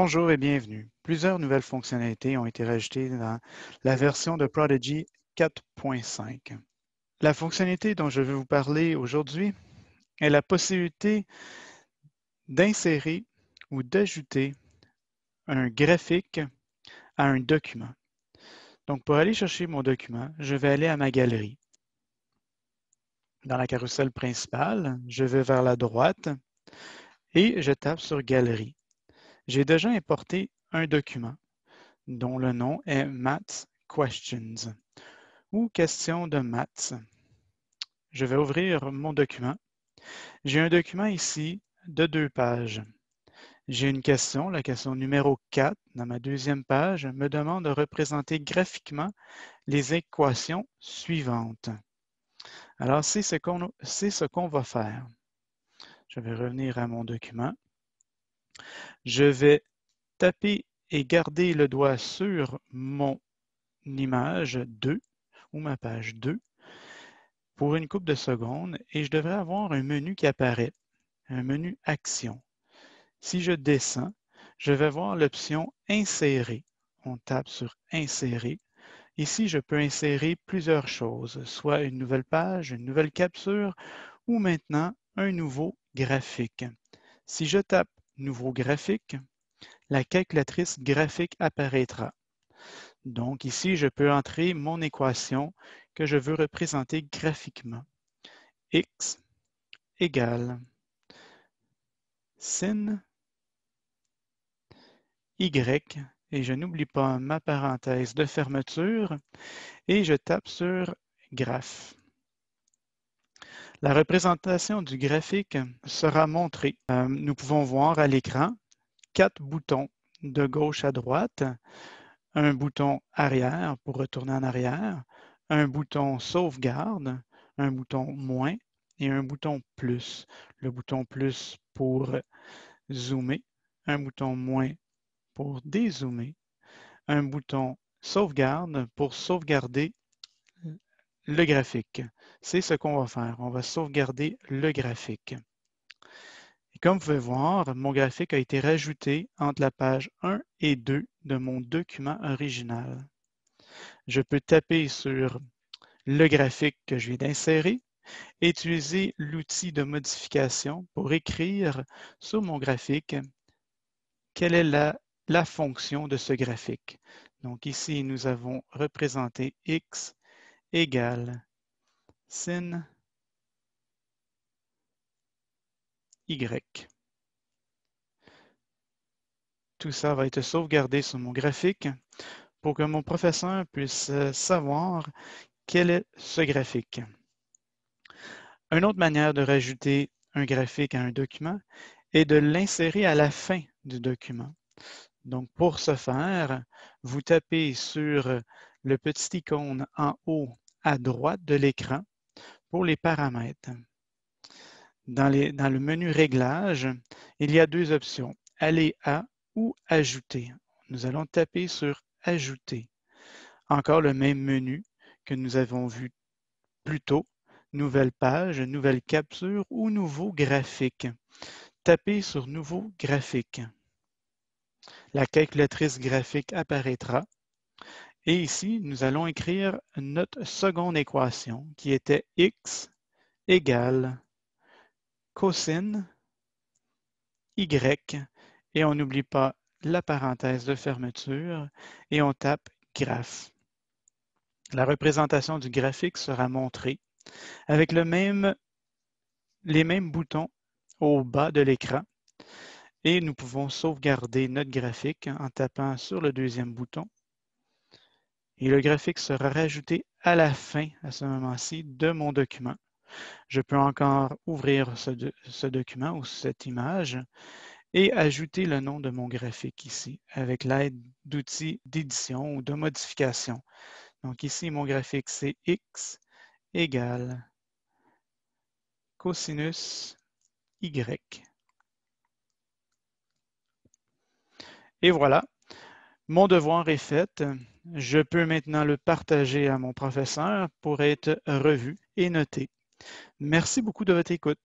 Bonjour et bienvenue. Plusieurs nouvelles fonctionnalités ont été rajoutées dans la version de Prodigy 4.5. La fonctionnalité dont je vais vous parler aujourd'hui est la possibilité d'insérer ou d'ajouter un graphique à un document. Donc, pour aller chercher mon document, je vais aller à ma galerie. Dans la carousel principale, je vais vers la droite et je tape sur Galerie. J'ai déjà importé un document dont le nom est Maths Questions ou questions de maths. Je vais ouvrir mon document. J'ai un document ici de 2 pages. J'ai une question, la question numéro 4, dans ma deuxième page, me demande de représenter graphiquement les équations suivantes. Alors, c'est ce qu'on va faire. Je vais revenir à mon document. Je vais taper et garder le doigt sur mon image 2 ou ma page 2 pour une couple de secondes et je devrais avoir un menu qui apparaît, un menu Action. Si je descends, je vais voir l'option Insérer. On tape sur Insérer. Ici, je peux insérer plusieurs choses, soit une nouvelle page, une nouvelle capture ou maintenant un nouveau graphique. Si je tape Nouveau graphique, la calculatrice graphique apparaîtra. Donc ici, je peux entrer mon équation que je veux représenter graphiquement. X égale sin Y, et je n'oublie pas ma parenthèse de fermeture, et je tape sur Graphe. La représentation du graphique sera montrée. Nous pouvons voir à l'écran 4 boutons de gauche à droite, un bouton arrière pour retourner en arrière, un bouton sauvegarde, un bouton moins et un bouton plus. Le bouton plus pour zoomer, un bouton moins pour dézoomer, un bouton sauvegarde pour sauvegarder le graphique. C'est ce qu'on va faire. On va sauvegarder le graphique. Et comme vous pouvez voir, mon graphique a été rajouté entre la page 1 et 2 de mon document original. Je peux taper sur le graphique que je viens d'insérer et utiliser l'outil de modification pour écrire sur mon graphique quelle est la fonction de ce graphique. Donc ici, nous avons représenté x égale sin y. Tout ça va être sauvegardé sur mon graphique pour que mon professeur puisse savoir quel est ce graphique. Une autre manière de rajouter un graphique à un document est de l'insérer à la fin du document. Donc, pour ce faire, vous tapez sur le petit icône en haut à droite de l'écran pour les paramètres. Dans le menu Réglages, il y a 2 options, Aller à ou Ajouter. Nous allons taper sur Ajouter. Encore le même menu que nous avons vu plus tôt, Nouvelle page, nouvelle capture ou Nouveau graphique. Tapez sur Nouveau graphique. La calculatrice graphique apparaîtra. Et ici, nous allons écrire notre seconde équation qui était x égale cosine y, et on n'oublie pas la parenthèse de fermeture, et on tape graphe. La représentation du graphique sera montrée avec les mêmes boutons au bas de l'écran, et nous pouvons sauvegarder notre graphique en tapant sur le deuxième bouton. Et le graphique sera rajouté à la fin, à ce moment-ci, de mon document. Je peux encore ouvrir ce document ou cette image et ajouter le nom de mon graphique ici avec l'aide d'outils d'édition ou de modification. Donc ici, mon graphique, c'est x égale cosinus y. Et voilà, mon devoir est fait. Je peux maintenant le partager à mon professeur pour être revu et noté. Merci beaucoup de votre écoute.